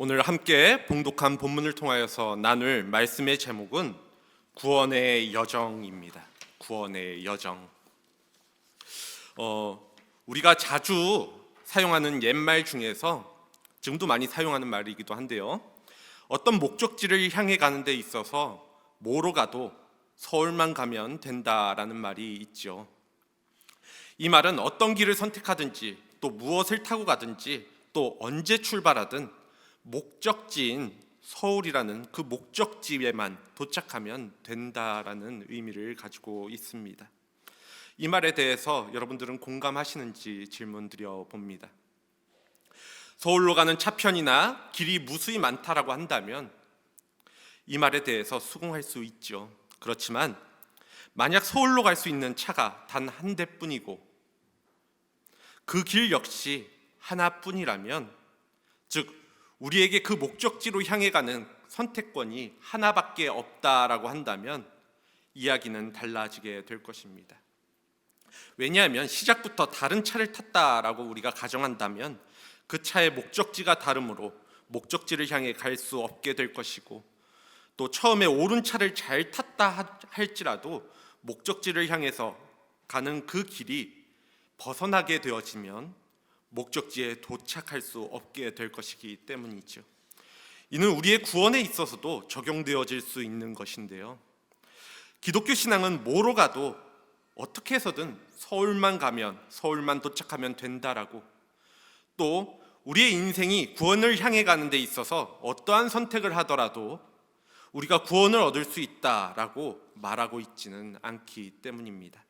오늘 함께 봉독한 본문을 통하여서 나눌 말씀의 제목은 구원의 여정입니다. 구원의 여정. 우리가 자주 사용하는 옛말 중에서 지금도 많이 사용하는 말이기도 한데요. 어떤 목적지를 향해 가는 데 있어서 뭐로 가도 서울만 가면 된다라는 말이 있죠. 이 말은 어떤 길을 선택하든지 또 무엇을 타고 가든지 또 언제 출발하든 목적지인 서울이라는 그 목적지에만 도착하면 된다라는 의미를 가지고 있습니다. 이 말에 대해서 여러분들은 공감하시는지 질문 드려 봅니다. 서울로 가는 차편이나 길이 무수히 많다라고 한다면 이 말에 대해서 수긍할 수 있죠. 그렇지만 만약 서울로 갈 수 있는 차가 단 한 대뿐이고 그 길 역시 하나뿐이라면, 즉 우리에게 그 목적지로 향해 가는 선택권이 하나밖에 없다라고 한다면 이야기는 달라지게 될 것입니다. 왜냐하면 시작부터 다른 차를 탔다라고 우리가 가정한다면 그 차의 목적지가 다르므로 목적지를 향해 갈 수 없게 될 것이고, 또 처음에 옳은 차를 잘 탔다 할지라도 목적지를 향해서 가는 그 길이 벗어나게 되어지면 목적지에 도착할 수 없게 될 것이기 때문이죠. 이는 우리의 구원에 있어서도 적용되어질 수 있는 것인데요. 기독교 신앙은 뭐로 가도 어떻게 해서든 서울만 가면, 서울만 도착하면 된다라고, 또 우리의 인생이 구원을 향해 가는 데 있어서 어떠한 선택을 하더라도 우리가 구원을 얻을 수 있다라고 말하고 있지는 않기 때문입니다.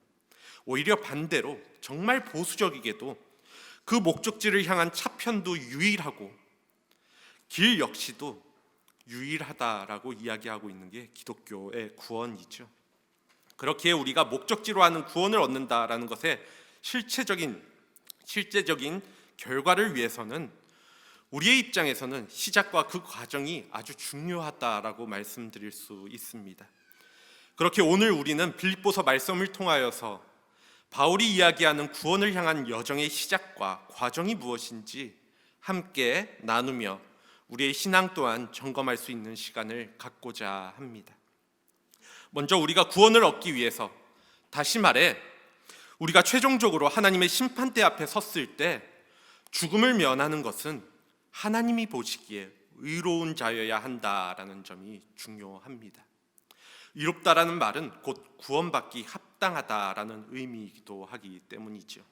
오히려 반대로 정말 보수적이게도 그 목적지를 향한 차편도 유일하고 길 역시도 유일하다라고 이야기하고 있는 게 기독교의 구원이죠. 그렇기에 우리가 목적지로 하는 구원을 얻는다라는 것의 실제적인 결과를 위해서는 우리의 입장에서는 시작과 그 과정이 아주 중요하다라고 말씀드릴 수 있습니다. 그렇게 오늘 우리는 빌립보서 말씀을 통하여서 바울이 이야기하는 구원을 향한 여정의 시작과 과정이 무엇인지 함께 나누며 우리의 신앙 또한 점검할 수 있는 시간을 갖고자 합니다. 먼저 우리가 구원을 얻기 위해서, 다시 말해 우리가 최종적으로 하나님의 심판대 앞에 섰을 때 죽음을 면하는 것은 하나님이 보시기에 의로운 자여야 한다라는 점이 중요합니다. 의롭다라는 말은 곧 구원받기 합당하다라는 의미이기도 하기 때문이죠.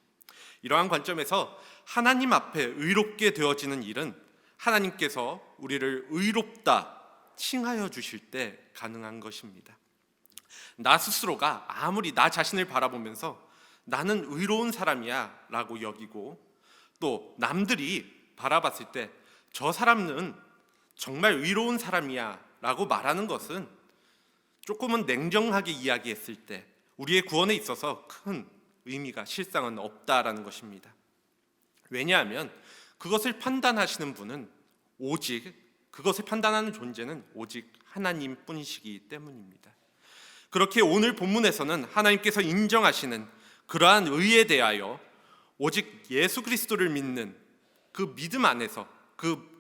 이러한 관점에서 하나님 앞에 의롭게 되어지는 일은 하나님께서 우리를 의롭다 칭하여 주실 때 가능한 것입니다. 나 스스로가 아무리 나 자신을 바라보면서 나는 의로운 사람이야 라고 여기고, 또 남들이 바라봤을 때 저 사람은 정말 의로운 사람이야 라고 말하는 것은 조금은 냉정하게 이야기했을 때 우리의 구원에 있어서 큰 의미가 실상은 없다라는 것입니다. 왜냐하면 그것을 판단하시는 분은 그것을 판단하는 존재는 오직 하나님뿐이시기 때문입니다. 그렇게 오늘 본문에서는 하나님께서 인정하시는 그러한 의에 대하여 오직 예수 그리스도를 믿는 그 믿음 안에서 그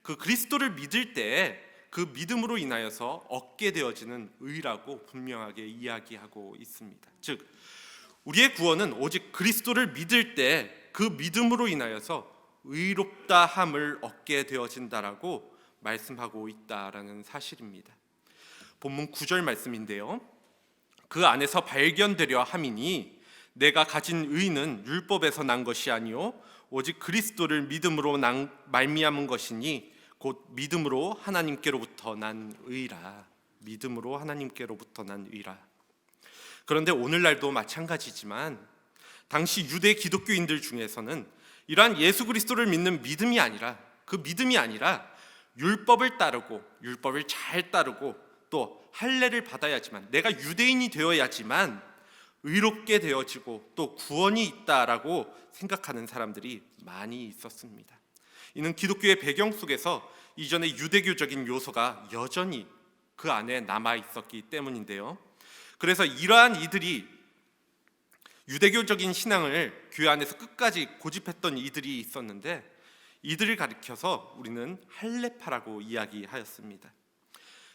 그리스도를 믿을 때에 그 믿음으로 인하여서 얻게 되어지는 의라고 분명하게 이야기하고 있습니다. 즉 우리의 구원은 오직 그리스도를 믿을 때 그 믿음으로 인하여서 의롭다함을 얻게 되어진다라고 말씀하고 있다라는 사실입니다. 본문 9절 말씀인데요. 그 안에서 발견되려 함이니 내가 가진 의는 율법에서 난 것이 아니요 오직 그리스도를 믿음으로 말미암은 것이니 곧 믿음으로 하나님께로부터 난 의라. 믿음으로 하나님께로부터 난 의라. 그런데 오늘날도 마찬가지지만 당시 유대 기독교인들 중에서는 이러한 예수 그리스도를 믿는 믿음이 아니라, 그 믿음이 아니라 율법을 따르고 율법을 잘 따르고 또 할례를 받아야지만, 내가 유대인이 되어야지만 의롭게 되어지고 또 구원이 있다라고 생각하는 사람들이 많이 있었습니다. 이는 기독교의 배경 속에서 이전의 유대교적인 요소가 여전히 그 안에 남아 있었기 때문인데요. 그래서 이러한 이들이 유대교적인 신앙을 교회 안에서 끝까지 고집했던 이들이 있었는데, 이들을 가리켜서 우리는 할례파라고 이야기하였습니다.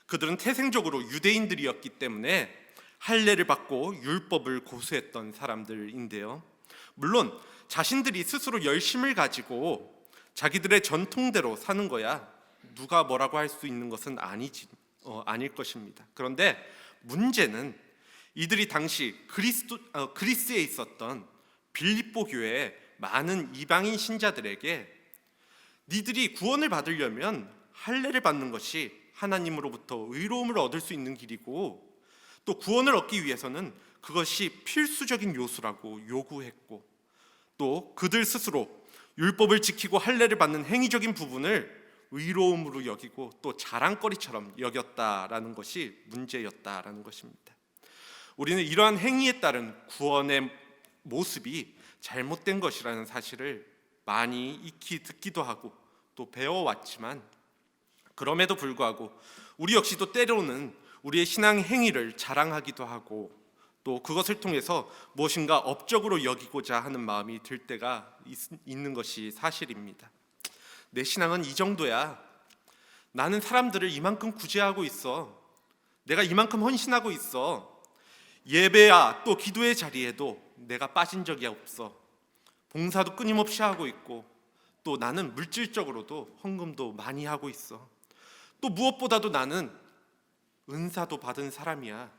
그들은 태생적으로 유대인들이었기 때문에 할례를 받고 율법을 고수했던 사람들인데요. 물론 자신들이 스스로 열심을 가지고 자기들의 전통대로 사는 거야 누가 뭐라고 할 수 있는 것은 아닐 것입니다. 그런데 문제는 이들이 당시 그리스에 있었던 빌립보 교회의 많은 이방인 신자들에게 니들이 구원을 받으려면 할례를 받는 것이 하나님으로부터 의로움을 얻을 수 있는 길이고 또 구원을 얻기 위해서는 그것이 필수적인 요소라고 요구했고 또 그들 스스로 율법을 지키고 할례를 받는 행위적인 부분을 의로움으로 여기고 또 자랑거리처럼 여겼다라는 것이 문제였다라는 것입니다. 우리는 이러한 행위에 따른 구원의 모습이 잘못된 것이라는 사실을 많이 익히 듣기도 하고 또 배워왔지만 그럼에도 불구하고 우리 역시도 때로는 우리의 신앙 행위를 자랑하기도 하고 또 그것을 통해서 무엇인가 업적으로 여기고자 하는 마음이 들 때가 있는 것이 사실입니다. 내 신앙은 이 정도야. 나는 사람들을 이만큼 구제하고 있어. 내가 이만큼 헌신하고 있어. 예배야 또 기도의 자리에도 내가 빠진 적이 없어. 봉사도 끊임없이 하고 있고 또 나는 물질적으로도 헌금도 많이 하고 있어. 또 무엇보다도 나는 은사도 받은 사람이야.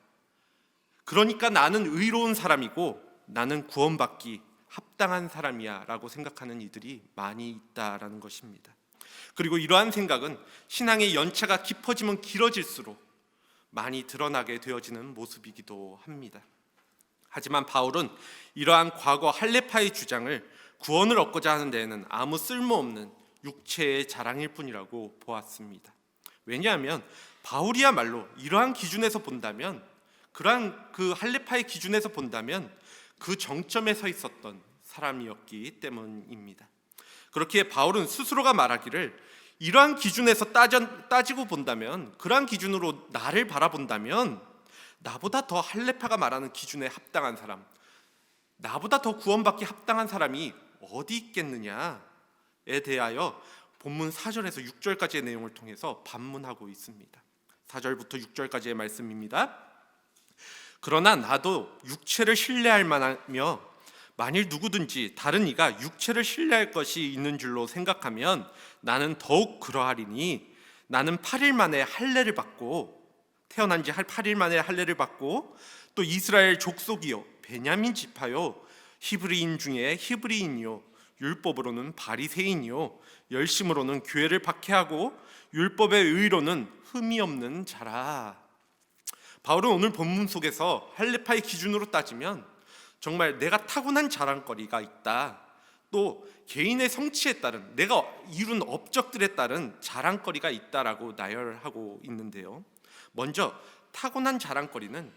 그러니까 나는 의로운 사람이고 나는 구원받기 합당한 사람이야 라고 생각하는 이들이 많이 있다라는 것입니다. 그리고 이러한 생각은 신앙의 연차가 깊어지면 길어질수록 많이 드러나게 되어지는 모습이기도 합니다. 하지만 바울은 이러한 과거 할례파의 주장을 구원을 얻고자 하는 데에는 아무 쓸모없는 육체의 자랑일 뿐이라고 보았습니다. 왜냐하면 바울이야말로 이러한 기준에서 본다면 그러한 그 할례파의 기준에서 본다면 그 정점에 서 있었던 사람이었기 때문입니다. 그렇기에 바울은 스스로가 말하기를 이러한 기준에서 따지고 본다면 그러한 기준으로 나를 바라본다면 나보다 더 할례파가 말하는 기준에 합당한 사람, 나보다 더 구원받기 합당한 사람이 어디 있겠느냐에 대하여 본문 4절에서 6절까지의 내용을 통해서 반문하고 있습니다. 4절부터 6절까지의 말씀입니다. 그러나 나도 육체를 신뢰할 만하며 만일 누구든지 다른 이가 육체를 신뢰할 것이 있는 줄로 생각하면 나는 더욱 그러하리니 나는 8일 만에 할례를 받고 태어난 지 8일 만에 할례를 받고 또 이스라엘 족속이요 베냐민 지파요 히브리인 중에 히브리인이요 율법으로는 바리새인이요 열심으로는 교회를 박해하고 율법의 의로는 흠이 없는 자라. 바울은 오늘 본문 속에서 할례파의 기준으로 따지면 정말 내가 타고난 자랑거리가 있다. 또 개인의 성취에 따른 내가 이룬 업적들에 따른 자랑거리가 있다라고 나열하고 있는데요. 먼저 타고난 자랑거리는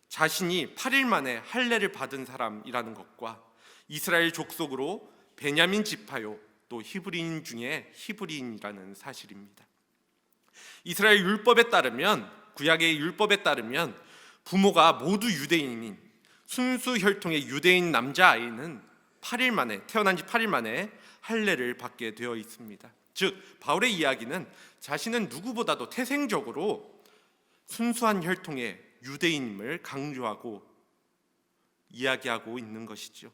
자신이 8일 만에 할례를 받은 사람이라는 것과 이스라엘 족속으로 베냐민 지파요 또 히브리인 중에 히브리인이라는 사실입니다. 이스라엘 율법에 따르면 구약의 율법에 따르면 부모가 모두 유대인인 순수 혈통의 유대인 남자아이는 8일 만에 태어난 지 8일 만에 할례를 받게 되어 있습니다. 즉 바울의 이야기는 자신은 누구보다도 태생적으로 순수한 혈통의 유대인임을 강조하고 이야기하고 있는 것이죠.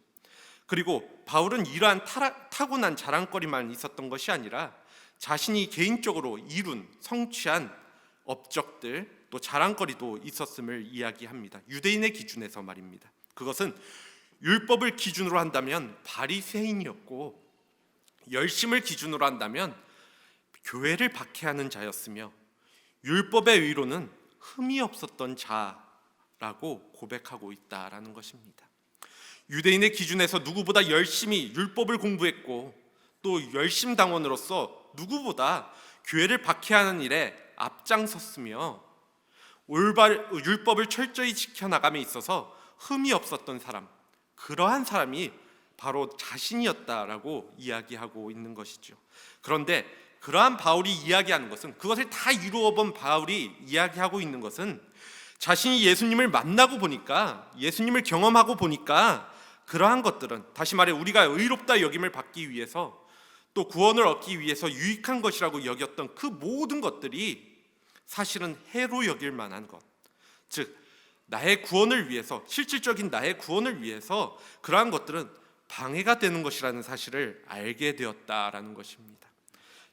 그리고 바울은 이러한 타고난 자랑거리만 있었던 것이 아니라 자신이 개인적으로 이룬 성취한 업적들 또 자랑거리도 있었음을 이야기합니다. 유대인의 기준에서 말입니다. 그것은 율법을 기준으로 한다면 바리새인이었고 열심을 기준으로 한다면 교회를 박해하는 자였으며 율법의 의로는 흠이 없었던 자라고 고백하고 있다라는 것입니다. 유대인의 기준에서 누구보다 열심히 율법을 공부했고 또 열심당원으로서 누구보다 교회를 박해하는 일에 앞장섰으며 율법을 철저히 지켜나감에 있어서 흠이 없었던 사람, 그러한 사람이 바로 자신이었다라고 이야기하고 있는 것이죠. 그런데 그러한 바울이 이야기하는 것은 그것을 다 이루어 본 바울이 이야기하고 있는 것은 자신이 예수님을 만나고 보니까 예수님을 경험하고 보니까 그러한 것들은 다시 말해 우리가 의롭다 여김을 받기 위해서 또 구원을 얻기 위해서 유익한 것이라고 여겼던 그 모든 것들이 사실은 해로 여길 만한 것, 즉 나의 구원을 위해서, 실질적인 나의 구원을 위해서 그러한 것들은 방해가 되는 것이라는 사실을 알게 되었다라는 것입니다.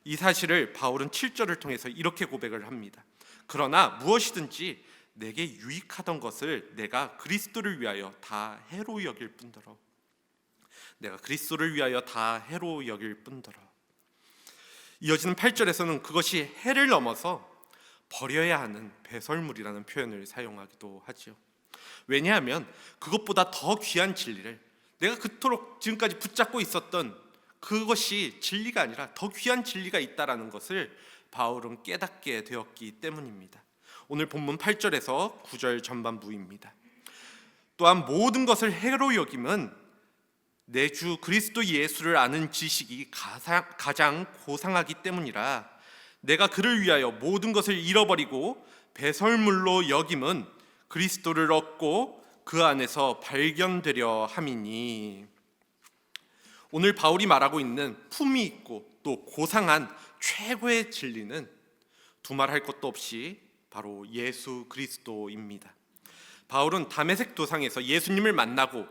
이 사실을 바울은 7절을 통해서 이렇게 고백을 합니다. 그러나 무엇이든지 내게 유익하던 것을 내가 그리스도를 위하여 다 해로 여길 뿐더러, 내가 그리스도를 위하여 다 해로 여길 뿐더러. 이어지는 8절에서는 그것이 해를 넘어서 버려야 하는 배설물이라는 표현을 사용하기도 하죠. 왜냐하면 그것보다 더 귀한 진리를, 내가 그토록 지금까지 붙잡고 있었던 그것이 진리가 아니라 더 귀한 진리가 있다라는 것을 바울은 깨닫게 되었기 때문입니다. 오늘 본문 8절에서 9절 전반부입니다. 또한 모든 것을 해로 여김은 내 주 그리스도 예수를 아는 지식이 가장 고상하기 때문이라. 내가 그를 위하여 모든 것을 잃어버리고 배설물로 여김은 그리스도를 얻고 그 안에서 발견되려 함이니. 오늘 바울이 말하고 있는 품위 있고 또 고상한 최고의 진리는 두말할 것도 없이 바로 예수 그리스도입니다. 바울은 다메섹 도상에서 예수님을 만나고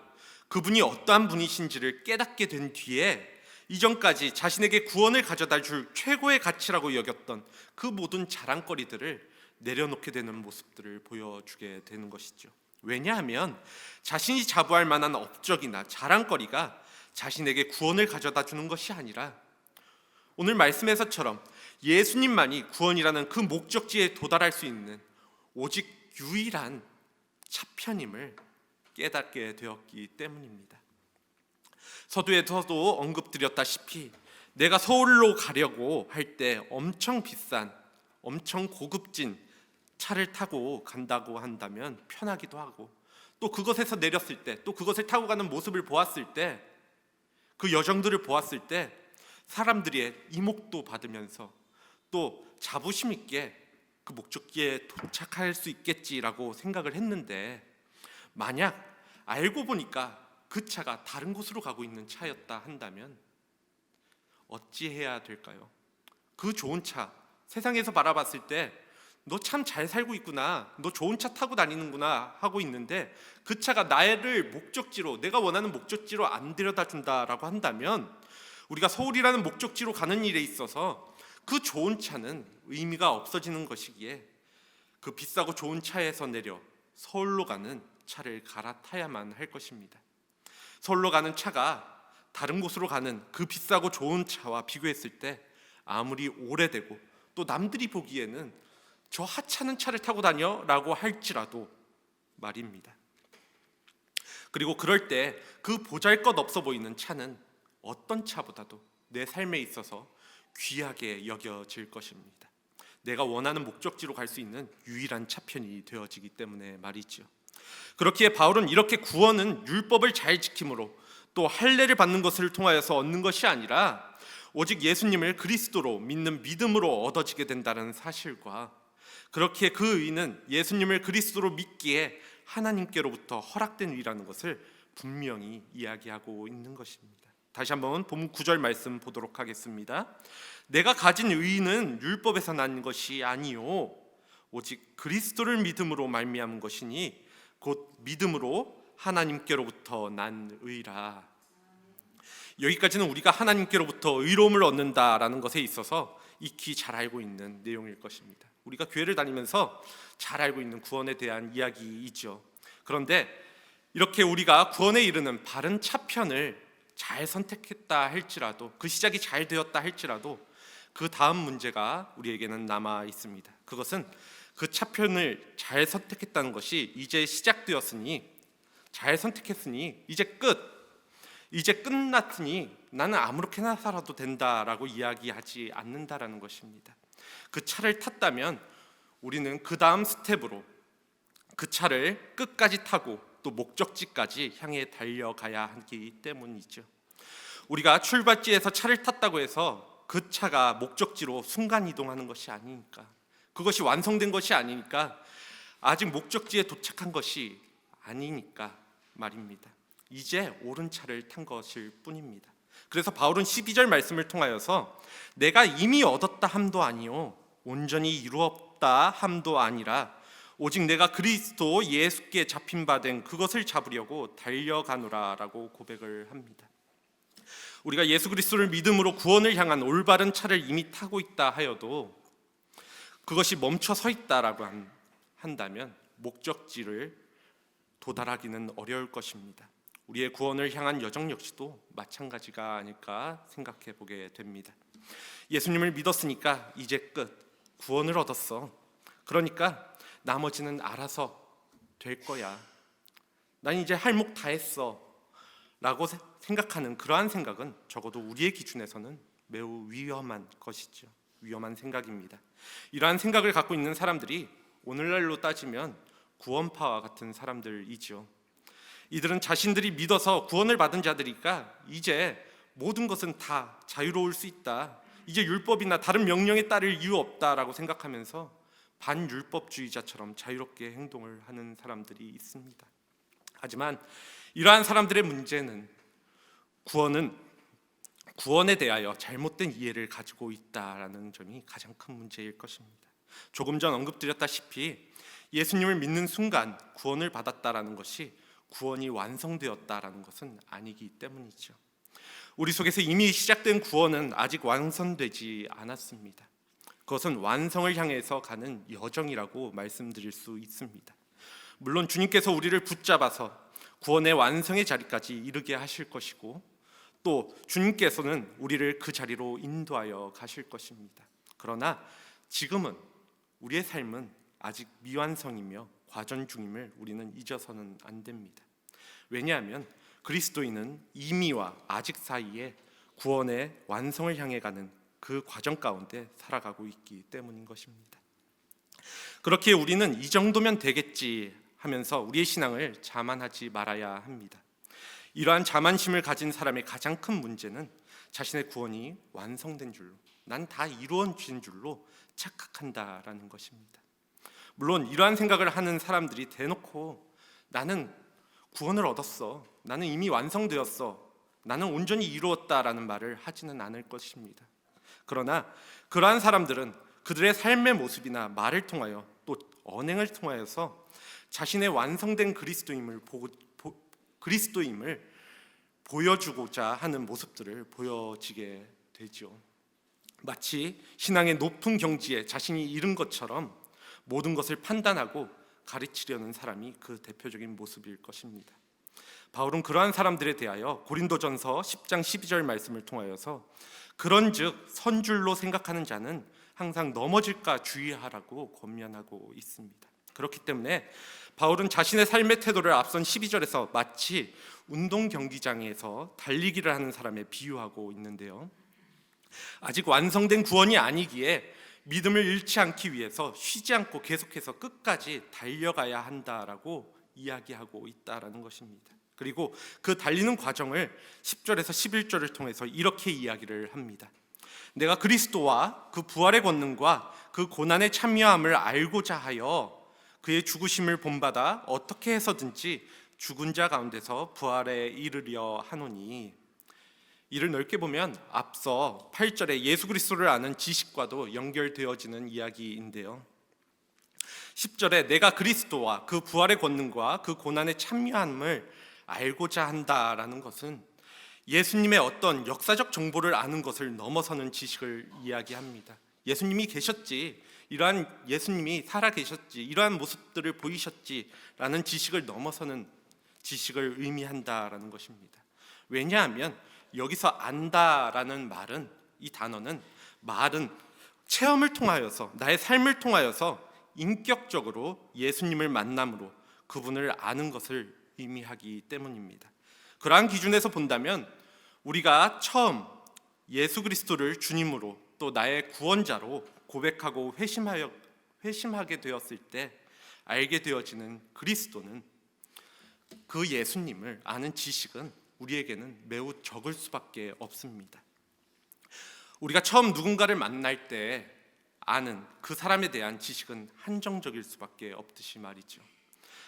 그분이 어떠한 분이신지를 깨닫게 된 뒤에 이전까지 자신에게 구원을 가져다 줄 최고의 가치라고 여겼던 그 모든 자랑거리들을 내려놓게 되는 모습들을 보여주게 되는 것이죠. 왜냐하면 자신이 자부할 만한 업적이나 자랑거리가 자신에게 구원을 가져다 주는 것이 아니라 오늘 말씀에서처럼 예수님만이 구원이라는 그 목적지에 도달할 수 있는 오직 유일한 차편임을 깨닫게 되었기 때문입니다. 서두에서도 언급드렸다시피 내가 서울로 가려고 할 때 엄청 비싼, 엄청 고급진 차를 타고 간다고 한다면 편하기도 하고, 또 그것에서 내렸을 때, 또 그것을 타고 가는 모습을 보았을 때, 그 여정들을 보았을 때 사람들의 이목도 받으면서 또 자부심 있게 그 목적지에 도착할 수 있겠지라고 생각을 했는데, 만약 알고 보니까 그 차가 다른 곳으로 가고 있는 차였다 한다면 어찌해야 될까요? 그 좋은 차, 세상에서 바라봤을 때 너 참 잘 살고 있구나, 너 좋은 차 타고 다니는구나 하고 있는데 그 차가 나를 목적지로, 내가 원하는 목적지로 안 데려다 준다라고 한다면 우리가 서울이라는 목적지로 가는 일에 있어서 그 좋은 차는 의미가 없어지는 것이기에 그 비싸고 좋은 차에서 내려 서울로 가는 차를 갈아타야만 할 것입니다. 서울로 가는 차가 다른 곳으로 가는 그 비싸고 좋은 차와 비교했을 때 아무리 오래되고 또 남들이 보기에는 저 하찮은 차를 타고 다녀 라고 할지라도 말입니다. 그리고 그럴 때 그 보잘것없어 보이는 차는 어떤 차보다도 내 삶에 있어서 귀하게 여겨질 것입니다. 내가 원하는 목적지로 갈 수 있는 유일한 차편이 되어지기 때문에 말이죠. 그렇기에 바울은 이렇게 구원은 율법을 잘 지킴으로 또 할례를 받는 것을 통하여서 얻는 것이 아니라 오직 예수님을 그리스도로 믿는 믿음으로 얻어지게 된다는 사실과, 그렇게 그 의는 예수님을 그리스도로 믿기에 하나님께로부터 허락된 의라는 것을 분명히 이야기하고 있는 것입니다. 다시 한번 본문 9절 말씀 보도록 하겠습니다. 내가 가진 의는 율법에서 난 것이 아니요 오직 그리스도를 믿음으로 말미암은 것이니 곧 믿음으로 하나님께로부터 난 의라. 여기까지는 우리가 하나님께로부터 의로움을 얻는다라는 것에 있어서 익히 잘 알고 있는 내용일 것입니다. 우리가 교회를 다니면서 잘 알고 있는 구원에 대한 이야기이죠. 그런데 이렇게 우리가 구원에 이르는 바른 차편을 잘 선택했다 할지라도, 그 시작이 잘 되었다 할지라도 그 다음 문제가 우리에게는 남아 있습니다. 그것은 그 차편을 잘 선택했다는 것이 이제 시작되었으니, 잘 선택했으니 이제 끝났으니 나는 아무렇게나 살아도 된다라고 이야기하지 않는다라는 것입니다. 그 차를 탔다면 우리는 그 다음 스텝으로 그 차를 끝까지 타고 또 목적지까지 향해 달려가야 하기 때문이죠. 우리가 출발지에서 차를 탔다고 해서 그 차가 목적지로 순간 이동하는 것이 아니니까, 그것이 완성된 것이 아니니까, 아직 목적지에 도착한 것이 아니니까 말입니다. 이제 옳은 차를 탄 것일 뿐입니다. 그래서 바울은 12절 말씀을 통하여서 내가 이미 얻었다 함도 아니요 온전히 이루었다 함도 아니라 오직 내가 그리스도 예수께 잡힌 바 된 그것을 잡으려고 달려가노라라고 고백을 합니다. 우리가 예수 그리스도를 믿음으로 구원을 향한 올바른 차를 이미 타고 있다 하여도 그것이 멈춰 서 있다라고 한다면 목적지를 도달하기는 어려울 것입니다. 우리의 구원을 향한 여정 역시도 마찬가지가 아닐까 생각해 보게 됩니다. 예수님을 믿었으니까 이제 끝, 구원을 얻었어. 그러니까 나머지는 알아서 될 거야. 난 이제 할 목 다 했어 라고 생각하는 그러한 생각은 적어도 우리의 기준에서는 매우 위험한 것이죠. 위험한 생각입니다. 이러한 생각을 갖고 있는 사람들이 오늘날로 따지면 구원파와 같은 사람들이죠. 이들은 자신들이 믿어서 구원을 받은 자들이니까 이제 모든 것은 다 자유로울 수 있다, 이제 율법이나 다른 명령에 따를 이유 없다라고 생각하면서 반율법주의자처럼 자유롭게 행동을 하는 사람들이 있습니다. 하지만 이러한 사람들의 문제는 구원에 대하여 잘못된 이해를 가지고 있다라는 점이 가장 큰 문제일 것입니다. 조금 전 언급드렸다시피 예수님을 믿는 순간 구원을 받았다라는 것이 구원이 완성되었다라는 것은 아니기 때문이죠. 우리 속에서 이미 시작된 구원은 아직 완성되지 않았습니다. 그것은 완성을 향해서 가는 여정이라고 말씀드릴 수 있습니다. 물론 주님께서 우리를 붙잡아서 구원의 완성의 자리까지 이르게 하실 것이고 또 주님께서는 우리를 그 자리로 인도하여 가실 것입니다. 그러나 지금은 우리의 삶은 아직 미완성이며 과정 중임을 우리는 잊어서는 안 됩니다. 왜냐하면 그리스도인은 이미와 아직 사이에 구원의 완성을 향해 가는 그 과정 가운데 살아가고 있기 때문인 것입니다. 그렇게 우리는 이 정도면 되겠지 하면서 우리의 신앙을 자만하지 말아야 합니다. 이러한 자만심을 가진 사람의 가장 큰 문제는 자신의 구원이 완성된 줄로, 난 다 이루어진 줄로 착각한다라는 것입니다. 물론 이러한 생각을 하는 사람들이 대놓고 나는 구원을 얻었어, 나는 이미 완성되었어, 나는 온전히 이루었다라는 말을 하지는 않을 것입니다. 그러나 그러한 사람들은 그들의 삶의 모습이나 말을 통하여 또 언행을 통하여서 자신의 완성된 그리스도임을 보여주고자 하는 모습들을 보여지게 되죠. 마치 신앙의 높은 경지에 자신이 이른 것처럼 모든 것을 판단하고 가르치려는 사람이 그 대표적인 모습일 것입니다. 바울은 그러한 사람들에 대하여 고린도전서 10장 12절 말씀을 통하여서 그런즉 선줄로 생각하는 자는 항상 넘어질까 주의하라고 권면하고 있습니다. 그렇기 때문에 바울은 자신의 삶의 태도를 앞선 12절에서 마치 운동 경기장에서 달리기를 하는 사람에 비유하고 있는데요, 아직 완성된 구원이 아니기에 믿음을 잃지 않기 위해서 쉬지 않고 계속해서 끝까지 달려가야 한다라고 이야기하고 있다라는 것입니다. 그리고 그 달리는 과정을 10절에서 11절을 통해서 이렇게 이야기를 합니다. 내가 그리스도와 그 부활의 권능과 그 고난의 참여함을 알고자 하여 그의 죽으심을 본받아 어떻게 해서든지 죽은 자 가운데서 부활에 이르려 하노니. 이를 넓게 보면 앞서 8절에 예수 그리스도를 아는 지식과도 연결되어지는 이야기인데요, 10절에 내가 그리스도와 그 부활의 권능과 그 고난의 참여함을 알고자 한다라는 것은 예수님의 어떤 역사적 정보를 아는 것을 넘어서는 지식을 이야기합니다. 예수님이 계셨지, 이러한 예수님이 살아 계셨지, 이러한 모습들을 보이셨지라는 지식을 넘어서는 지식을 의미한다라는 것입니다. 왜냐하면 여기서 안다라는 말은, 이 단어는 말은 체험을 통하여서, 나의 삶을 통하여서 인격적으로 예수님을 만남으로 그분을 아는 것을 의미하기 때문입니다. 그러한 기준에서 본다면 우리가 처음 예수 그리스도를 주님으로 또 나의 구원자로 고백하고 회심하게 되었을 때 알게 되어지는 그리스도는, 그 예수님을 아는 지식은 우리에게는 매우 적을 수밖에 없습니다. 우리가 처음 누군가를 만날 때 아는 그 사람에 대한 지식은 한정적일 수밖에 없듯이 말이죠.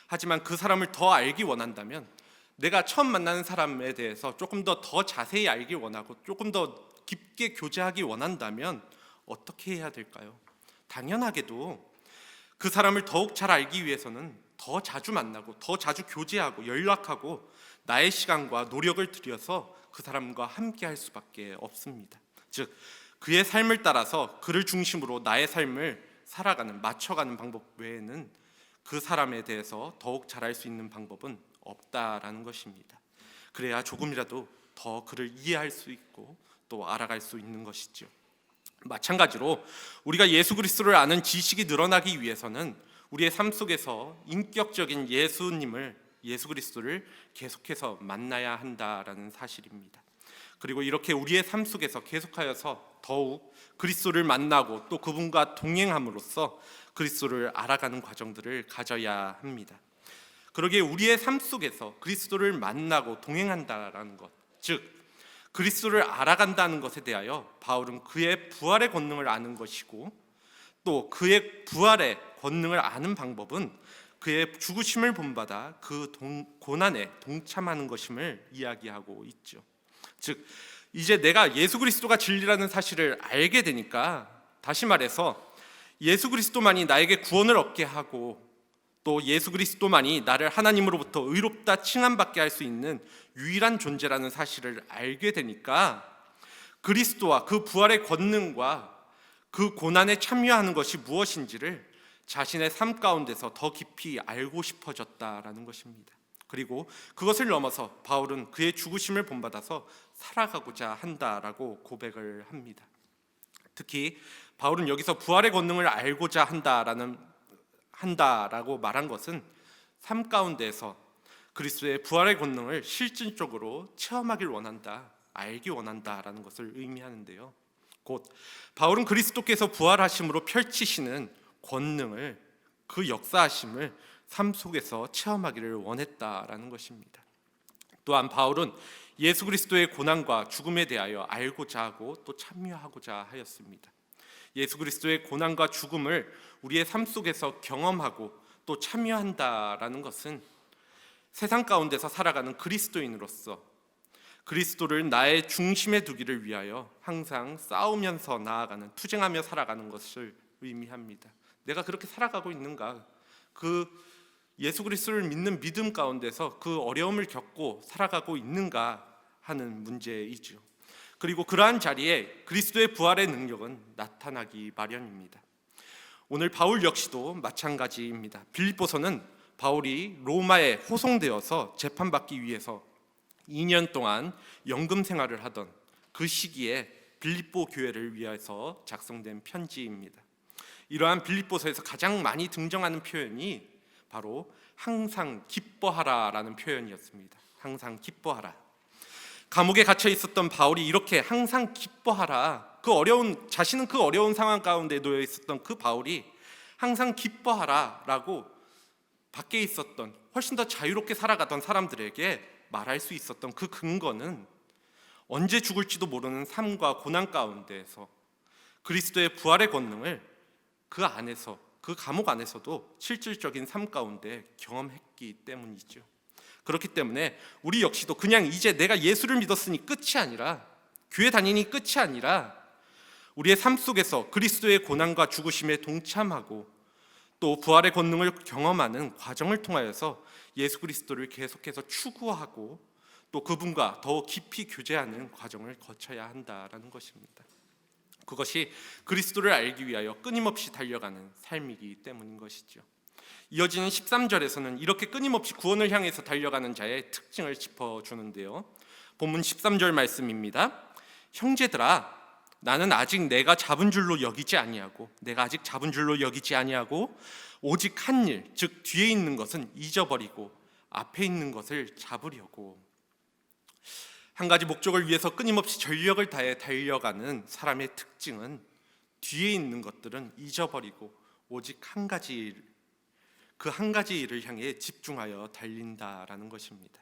하지만 그 사람을 더 알기 원한다면 내가 처음 만나는 사람에 대해서 조금 더 자세히 알길 원하고 조금 더 깊게 교제하기 원한다면 어떻게 해야 될까요? 당연하게도 그 사람을 더욱 잘 알기 위해서는 더 자주 만나고 더 자주 교제하고 연락하고 나의 시간과 노력을 들여서 그 사람과 함께 할 수밖에 없습니다. 즉 그의 삶을 따라서 그를 중심으로 나의 삶을 살아가는, 맞춰가는 방법 외에는 그 사람에 대해서 더욱 잘할 수 있는 방법은 없다라는 것입니다. 그래야 조금이라도 더 그를 이해할 수 있고 또 알아갈 수 있는 것이죠. 마찬가지로 우리가 예수 그리스도를 아는 지식이 늘어나기 위해서는 우리의 삶 속에서 인격적인 예수 그리스도를 계속해서 만나야 한다라는 사실입니다. 그리고 이렇게 우리의 삶 속에서 계속하여서 더욱 그리스도를 만나고 또 그분과 동행함으로써 그리스도를 알아가는 과정들을 가져야 합니다. 그러기에 우리의 삶 속에서 그리스도를 만나고 동행한다라는 것, 즉 그리스도를 알아간다는 것에 대하여 바울은 그의 부활의 권능을 아는 것이고 또 그의 부활의 권능을 아는 방법은 그의 죽으심을 본받아 그 고난에 동참하는 것임을 이야기하고 있죠. 즉 이제 내가 예수 그리스도가 진리라는 사실을 알게 되니까, 다시 말해서 예수 그리스도만이 나에게 구원을 얻게 하고 또 예수 그리스도만이 나를 하나님으로부터 의롭다 칭함받게 할 수 있는 유일한 존재라는 사실을 알게 되니까 그리스도와 그 부활의 권능과 그 고난에 참여하는 것이 무엇인지를 자신의 삶 가운데서 더 깊이 알고 싶어졌다라는 것입니다. 그리고 그것을 넘어서 바울은 그의 죽으심을 본받아서 살아가고자 한다라고 고백을 합니다. 특히 바울은 여기서 부활의 권능을 알고자 한다라고 말한 것은 삶 가운데서 그리스도의 부활의 권능을 실질적으로 체험하길 원한다, 알기 원한다라는 것을 의미하는데요. 곧 바울은 그리스도께서 부활하심으로 펼치시는 권능을, 그 역사하심을 삶 속에서 체험하기를 원했다라는 것입니다. 또한 바울은 예수 그리스도의 고난과 죽음에 대하여 알고자 하고 또 참여하고자 하였습니다. 예수 그리스도의 고난과 죽음을 우리의 삶 속에서 경험하고 또 참여한다라는 것은 세상 가운데서 살아가는 그리스도인으로서 그리스도를 나의 중심에 두기를 위하여 항상 싸우면서 나아가는, 투쟁하며 살아가는 것을 의미합니다. 내가 그렇게 살아가고 있는가? 그 예수 그리스도를 믿는 믿음 가운데서 그 어려움을 겪고 살아가고 있는가 하는 문제이죠. 그리고 그러한 자리에 그리스도의 부활의 능력은 나타나기 마련입니다. 오늘 바울 역시도 마찬가지입니다. 빌립보서는 바울이 로마에 호송되어서 재판받기 위해서 2년 동안 연금 생활을 하던 그 시기에 빌립보 교회를 위해서 작성된 편지입니다. 이러한 빌립보서에서 가장 많이 등장하는 표현이 바로 항상 기뻐하라라는 표현이었습니다. 항상 기뻐하라. 감옥에 갇혀 있었던 바울이 이렇게 항상 기뻐하라, 자신은 그 어려운 상황 가운데 놓여 있었던 그 바울이 항상 기뻐하라라고 밖에 있었던, 훨씬 더 자유롭게 살아가던 사람들에게 말할 수 있었던 그 근거는 언제 죽을지도 모르는 삶과 고난 가운데에서 그리스도의 부활의 권능을 그 안에서, 그 감옥 안에서도 실질적인 삶 가운데 경험했기 때문이죠. 그렇기 때문에 우리 역시도 그냥 이제 내가 예수를 믿었으니 끝이 아니라, 교회 다니니 끝이 아니라 우리의 삶 속에서 그리스도의 고난과 죽으심에 동참하고 또 부활의 권능을 경험하는 과정을 통하여서 예수 그리스도를 계속해서 추구하고 또 그분과 더 깊이 교제하는 과정을 거쳐야 한다라는 것입니다. 그것이 그리스도를 알기 위하여 끊임없이 달려가는 삶이기 때문인 것이죠. 이어지는 13절에서는 이렇게 끊임없이 구원을 향해서 달려가는 자의 특징을 짚어주는데요. 본문 13절 말씀입니다. 형제들아, 나는 아직 내가 아직 잡은 줄로 여기지 아니하고 오직 한 일, 즉 뒤에 있는 것은 잊어버리고 앞에 있는 것을 잡으려고. 한 가지 목적을 위해서 끊임없이 전력을 다해 달려가는 사람의 특징은 뒤에 있는 것들은 잊어버리고 오직 한 가지 일을 향해 집중하여 달린다라는 것입니다.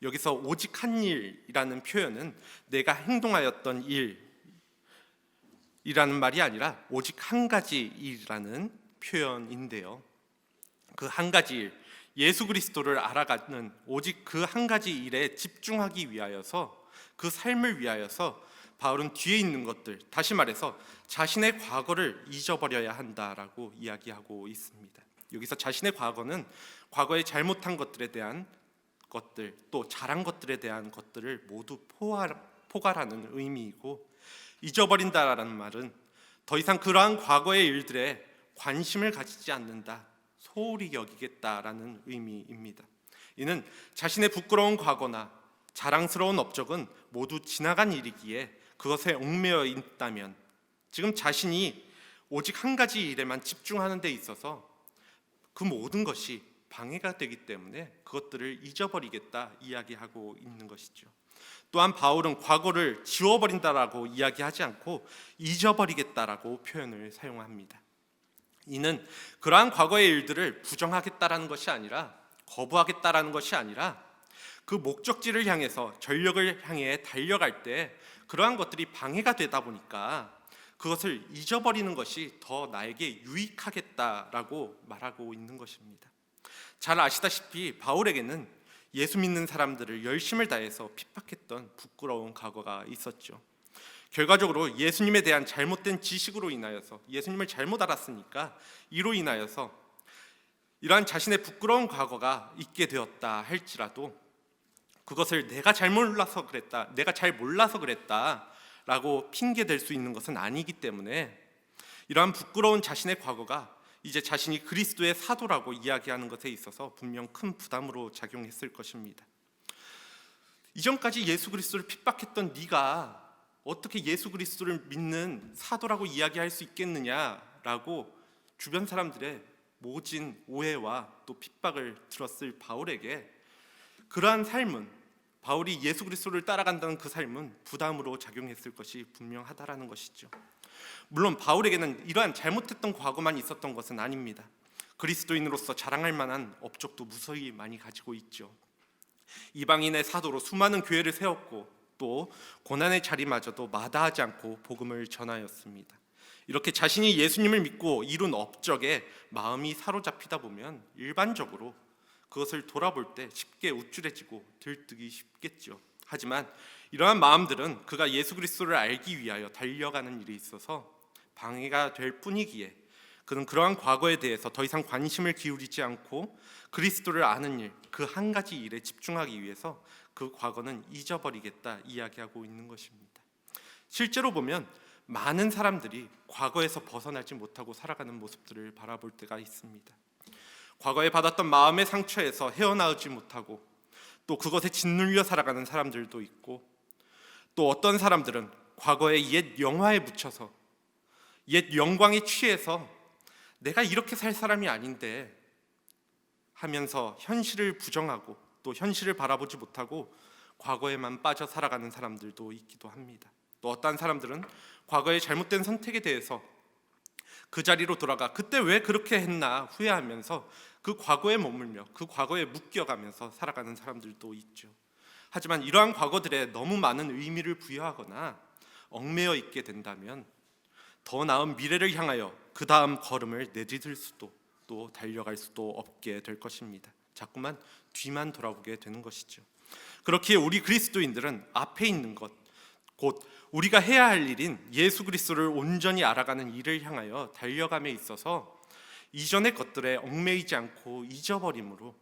여기서 오직 한 일이라는 표현은 내가 행동하였던 일이라는 말이 아니라 오직 한 가지 일이라는 표현인데요. 그 한 가지 일, 예수 그리스도를 알아가는 오직 그 한 가지 일에 집중하기 위하여서, 그 삶을 위하여서 바울은 뒤에 있는 것들, 다시 말해서 자신의 과거를 잊어버려야 한다라고 이야기하고 있습니다. 여기서 자신의 과거는 과거에 잘못한 것들에 대한 것들, 또 잘한 것들에 대한 것들을 모두 포괄하는 의미이고, 잊어버린다라는 말은 더 이상 그러한 과거의 일들에 관심을 가지지 않는다, 소홀히 여기겠다라는 의미입니다. 이는 자신의 부끄러운 과거나 자랑스러운 업적은 모두 지나간 일이기에 그것에 얽매여 있다면 지금 자신이 오직 한 가지 일에만 집중하는 데 있어서 그 모든 것이 방해가 되기 때문에 그것들을 잊어버리겠다 이야기하고 있는 것이죠. 또한 바울은 과거를 지워버린다라고 이야기하지 않고 잊어버리겠다라고 표현을 사용합니다. 이는 그러한 과거의 일들을 부정하겠다라는 것이 아니라, 거부하겠다라는 것이 아니라, 그 목적지를 향해서 전력을 향해 달려갈 때 그러한 것들이 방해가 되다 보니까 그것을 잊어버리는 것이 더 나에게 유익하겠다라고 말하고 있는 것입니다. 잘 아시다시피 바울에게는 예수 믿는 사람들을 열심을 다해서 핍박했던 부끄러운 과거가 있었죠. 결과적으로 예수님에 대한 잘못된 지식으로 인하여서, 예수님을 잘못 알았으니까 이로 인하여서 이러한 자신의 부끄러운 과거가 있게 되었다 할지라도 그것을 내가 잘 몰라서 그랬다라고 핑계댈 수 있는 것은 아니기 때문에 이러한 부끄러운 자신의 과거가 이제 자신이 그리스도의 사도라고 이야기하는 것에 있어서 분명 큰 부담으로 작용했을 것입니다. 이전까지 예수 그리스도를 핍박했던 네가 어떻게 예수 그리스도를 믿는 사도라고 이야기할 수 있겠느냐라고 주변 사람들의 모진 오해와 또 핍박을 들었을 바울에게 그러한 삶은, 바울이 예수 그리스도를 따라간다는 그 삶은 부담으로 작용했을 것이 분명하다라는 것이죠. 물론 바울에게는 이러한 잘못했던 과거만 있었던 것은 아닙니다. 그리스도인으로서 자랑할 만한 업적도 무수히 많이 가지고 있죠. 이방인의 사도로 수많은 교회를 세웠고 또 고난의 자리마저도 마다하지 않고 복음을 전하였습니다. 이렇게 자신이 예수님을 믿고 이룬 업적에 마음이 사로잡히다 보면 일반적으로 그것을 돌아볼 때 쉽게 우쭐해지고 들뜨기 쉽겠죠. 하지만 이러한 마음들은 그가 예수 그리스도를 알기 위하여 달려가는 일에 있어서 방해가 될 뿐이기에 그는 그러한 과거에 대해서 더 이상 관심을 기울이지 않고 그리스도를 아는 일, 그 한 가지 일에 집중하기 위해서 그 과거는 잊어버리겠다 이야기하고 있는 것입니다. 실제로 보면 많은 사람들이 과거에서 벗어나지 못하고 살아가는 모습들을 바라볼 때가 있습니다. 과거에 받았던 마음의 상처에서 헤어나오지 못하고 또 그것에 짓눌려 살아가는 사람들도 있고, 또 어떤 사람들은 과거의 옛 영화에 묻혀서 옛 영광에 취해서 내가 이렇게 살 사람이 아닌데 하면서 현실을 부정하고 또 현실을 바라보지 못하고 과거에만 빠져 살아가는 사람들도 있기도 합니다. 또 어떤 사람들은 과거의 잘못된 선택에 대해서 그 자리로 돌아가 그때 왜 그렇게 했나 후회하면서 그 과거에 머물며 그 과거에 묶여가면서 살아가는 사람들도 있죠. 하지만 이러한 과거들에 너무 많은 의미를 부여하거나 얽매여 있게 된다면 더 나은 미래를 향하여 그 다음 걸음을 내디딜 수도 또 달려갈 수도 없게 될 것입니다. 자꾸만 뒤만 돌아보게 되는 것이죠. 그렇기에 우리 그리스도인들은 앞에 있는 것, 곧 우리가 해야 할 일인 예수 그리스도를 온전히 알아가는 일을 향하여 달려감에 있어서 이전의 것들에 얽매이지 않고 잊어버림으로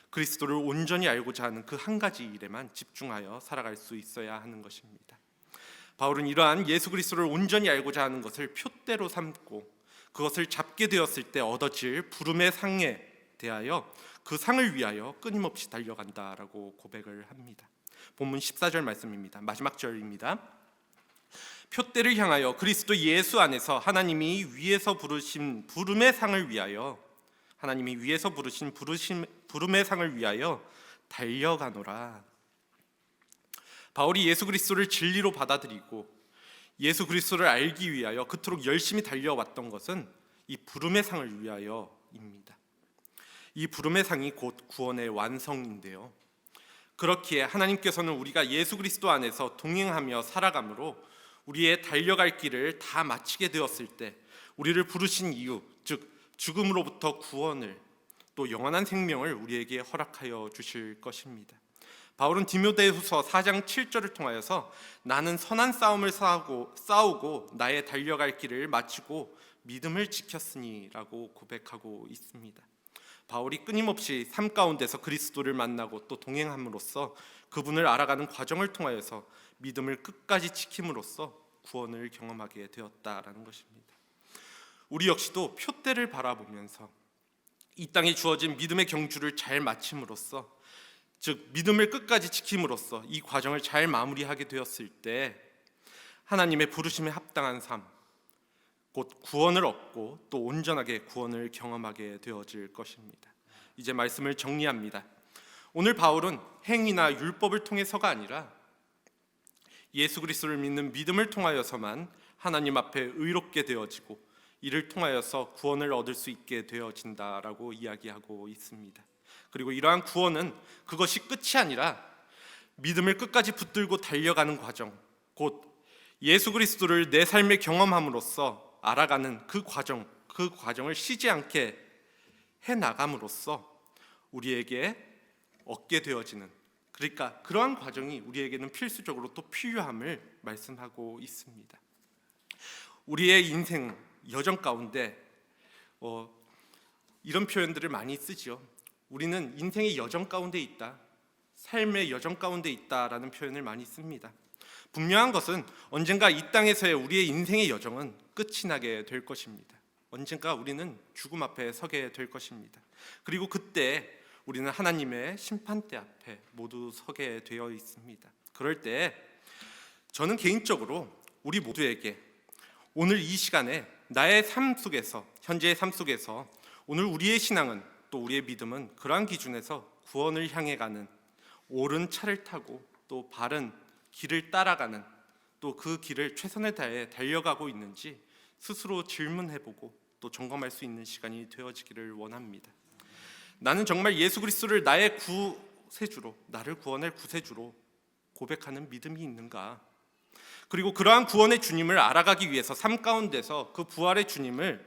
그리스도를 온전히 알고자 하는 그 한 가지 일에만 집중하여 살아갈 수 있어야 하는 것입니다. 바울은 이러한 예수 그리스도를 온전히 알고자 하는 것을 표대로 삼고 그것을 잡게 되었을 때 얻어질 부름의 상에 대하여 그 상을 위하여 끊임없이 달려간다라고 고백을 합니다. 본문 14절 말씀입니다. 마지막 절입니다. 표대를 향하여 그리스도 예수 안에서 하나님이 위에서 부르신 부름의 상을 위하여 부름의 상을 위하여 달려가노라. 바울이 예수 그리스도를 진리로 받아들이고 예수 그리스도를 알기 위하여 그토록 열심히 달려왔던 것은 이 부름의 상을 위하여입니다. 이 부름의 상이 곧 구원의 완성인데요. 그렇기에 하나님께서는 우리가 예수 그리스도 안에서 동행하며 살아감으로 우리의 달려갈 길을 다 마치게 되었을 때 우리를 부르신 이유, 즉 죽음으로부터 구원을, 또 영원한 생명을 우리에게 허락하여 주실 것입니다. 바울은 디모데후서 4장 7절을 통하여서 나는 선한 싸움을 싸우고 나의 달려갈 길을 마치고 믿음을 지켰으니라고 고백하고 있습니다. 바울이 끊임없이 삶 가운데서 그리스도를 만나고 또 동행함으로써 그분을 알아가는 과정을 통하여서 믿음을 끝까지 지킴으로써 구원을 경험하게 되었다라는 것입니다. 우리 역시도 표대를 바라보면서 이 땅에 주어진 믿음의 경주를 잘 마침으로써, 즉 믿음을 끝까지 지킴으로써 이 과정을 잘 마무리하게 되었을 때 하나님의 부르심에 합당한 삶, 곧 구원을 얻고 또 온전하게 구원을 경험하게 되어질 것입니다. 이제 말씀을 정리합니다. 오늘 바울은 행위나 율법을 통해서가 아니라 예수 그리스도를 믿는 믿음을 통하여서만 하나님 앞에 의롭게 되어지고 이를 통하여서 구원을 얻을 수 있게 되어진다라고 이야기하고 있습니다. 그리고 이러한 구원은 그것이 끝이 아니라 믿음을 끝까지 붙들고 달려가는 과정, 곧 예수 그리스도를 내 삶에 경험함으로써 알아가는 그 과정을 쉬지 않게 해나감으로써 우리에게 얻게 되어지는, 그러니까 그러한 과정이 우리에게는 필수적으로 또 필요함을 말씀하고 있습니다. 우리의 인생 여정 가운데 이런 표현들을 많이 쓰죠. 우리는 인생의 여정 가운데 있다, 삶의 여정 가운데 있다라는 표현을 많이 씁니다. 분명한 것은 언젠가 이 땅에서의 우리의 인생의 여정은 끝이 나게 될 것입니다. 언젠가 우리는 죽음 앞에 서게 될 것입니다. 그리고 그때 우리는 하나님의 심판대 앞에 모두 서게 되어 있습니다. 그럴 때 저는 개인적으로 우리 모두에게 오늘 이 시간에 나의 삶 속에서, 현재의 삶 속에서 오늘 우리의 신앙은 또 우리의 믿음은 그러한 기준에서 구원을 향해 가는 옳은 차를 타고 또 바른 길을 따라가는, 또 그 길을 최선을 다해 달려가고 있는지 스스로 질문해보고 또 점검할 수 있는 시간이 되어지기를 원합니다. 나는 정말 예수 그리스도를 나의 구세주로, 나를 구원할 구세주로 고백하는 믿음이 있는가? 그리고 그러한 구원의 주님을 알아가기 위해서 삶 가운데서 그 부활의 주님을,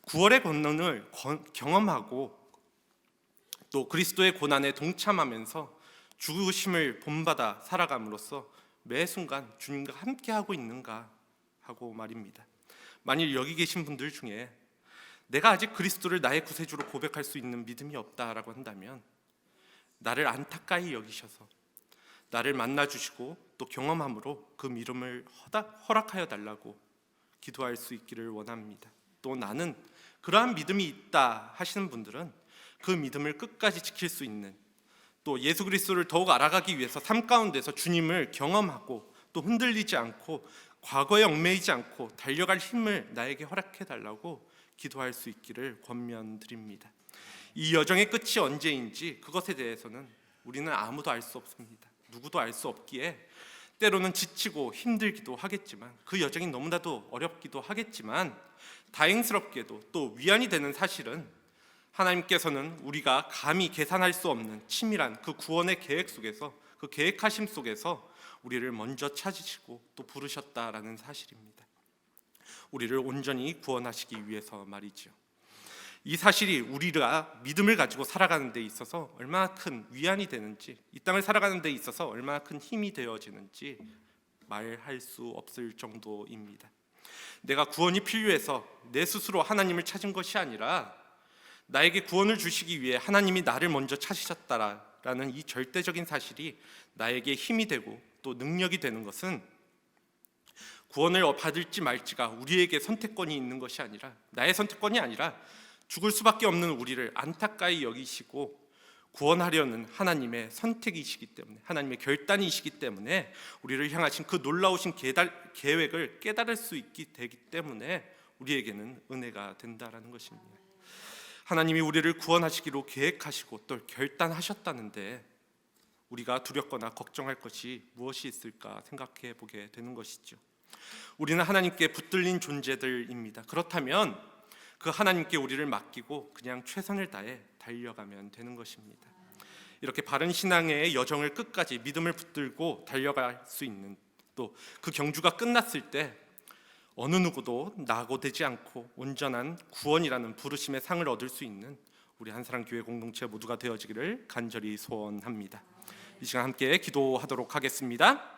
구원의 권능을 경험하고 또 그리스도의 고난에 동참하면서 죽으심을 본받아 살아감으로써 매 순간 주님과 함께하고 있는가 하고 말입니다. 만일 여기 계신 분들 중에 내가 아직 그리스도를 나의 구세주로 고백할 수 있는 믿음이 없다라고 한다면 나를 안타까이 여기셔서 나를 만나주시고 또 경험함으로 그 믿음을 허락하여 달라고 기도할 수 있기를 원합니다. 또 나는 그러한 믿음이 있다 하시는 분들은 그 믿음을 끝까지 지킬 수 있는, 또 예수 그리스도를 더욱 알아가기 위해서 삶 가운데서 주님을 경험하고 또 흔들리지 않고 과거에 얽매이지 않고 달려갈 힘을 나에게 허락해 달라고 기도할 수 있기를 권면드립니다. 이 여정의 끝이 언제인지 그것에 대해서는 우리는 아무도 알 수 없습니다. 누구도 알 수 없기에 때로는 지치고 힘들기도 하겠지만, 그 여정이 너무나도 어렵기도 하겠지만, 다행스럽게도 또 위안이 되는 사실은 하나님께서는 우리가 감히 계산할 수 없는 치밀한 그 구원의 계획 속에서, 그 계획하심 속에서 우리를 먼저 찾으시고 또 부르셨다라는 사실입니다. 우리를 온전히 구원하시기 위해서 말이죠. 이 사실이 우리가 믿음을 가지고 살아가는 데 있어서 얼마나 큰 위안이 되는지, 이 땅을 살아가는 데 있어서 얼마나 큰 힘이 되어지는지 말할 수 없을 정도입니다. 내가 구원이 필요해서 내 스스로 하나님을 찾은 것이 아니라 나에게 구원을 주시기 위해 하나님이 나를 먼저 찾으셨다라는 이 절대적인 사실이 나에게 힘이 되고 또 능력이 되는 것은, 구원을 받을지 말지가 우리에게 선택권이 있는 것이 아니라, 나의 선택권이 아니라 죽을 수밖에 없는 우리를 안타까이 여기시고 구원하려는 하나님의 선택이시기 때문에, 하나님의 결단이시기 때문에 우리를 향하신 그 놀라우신 계획을 깨달을 수 되기 때문에 우리에게는 은혜가 된다라는 것입니다. 하나님이 우리를 구원하시기로 계획하시고 또 결단하셨다는데 우리가 두렵거나 걱정할 것이 무엇이 있을까 생각해 보게 되는 것이죠. 우리는 하나님께 붙들린 존재들입니다. 그렇다면 그 하나님께 우리를 맡기고 그냥 최선을 다해 달려가면 되는 것입니다. 이렇게 바른 신앙의 여정을 끝까지 믿음을 붙들고 달려갈 수 있는, 또 그 경주가 끝났을 때 어느 누구도 낙오되지 않고 온전한 구원이라는 부르심의 상을 얻을 수 있는 우리 한사랑교회 공동체 모두가 되어지기를 간절히 소원합니다. 이 시간 함께 기도하도록 하겠습니다.